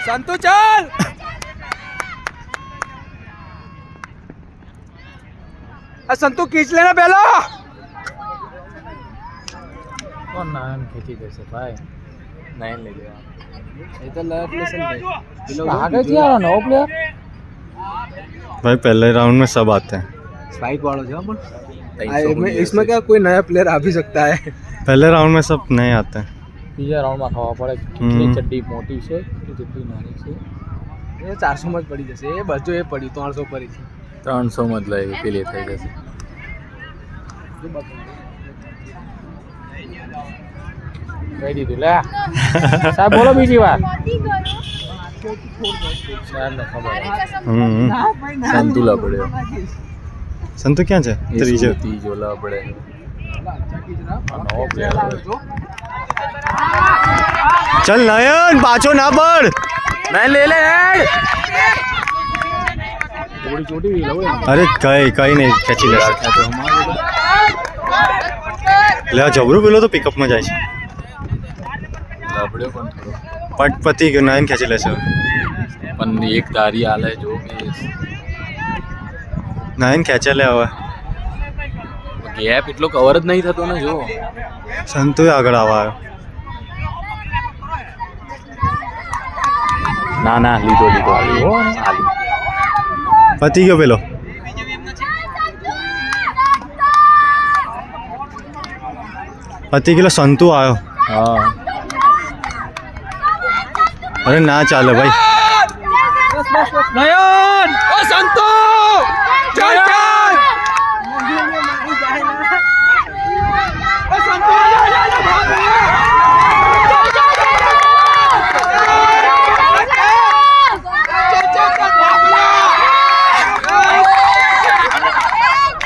संतू चल संतू खींच लेना पहला कौन नायन खींची जैसे भाई नायन ले लिया ये तो लर्ट लेसन आगे थी यार नो प्लेयर भाई पहले राउंड में सब आते हैं स्पाइक वाला जो बोल इसमें क्या कोई नया प्लेयर आ भी सकता है पहले राउंड में सब नए आते हैं બીજા રાઉન્ડમાં ખાવા પડે કેટલી ચડ્ડી મોટી છે કે જેટલી નાની છે એ 400 માં જ પડી જશે એ બધું એ પડી 300 પડી છે 300 માં જ લઈ પેલી થઈ જશે કહી દીધું લે સાહેબ બોલો બીજી વાર સાહેબને ખબર સંતુલા પડ્યો संतु क्या है त्रीजो ત્રીજોલા પડે चल नयन पाछो ना पड़ मैं ले ले થોડી ચોટી ગઈ લવડે अरे कई कई नहीं खेची ले ले जबरू पेलो तो पिकअप में जाए લવડ્યો પણ થોડો पट पति के नयन खेची ले પણ એક તારી હાલે જો કે नयन खेचा ले आवा ગેપ એટલો કવર જ નહીં થતો ને જો संतु આગળ આવા ના ના લીધો લીધો હો હાલી पति गयो पेलो पति किलो संतु आयो હા अरे ना चाले भाई नयन ओ संतू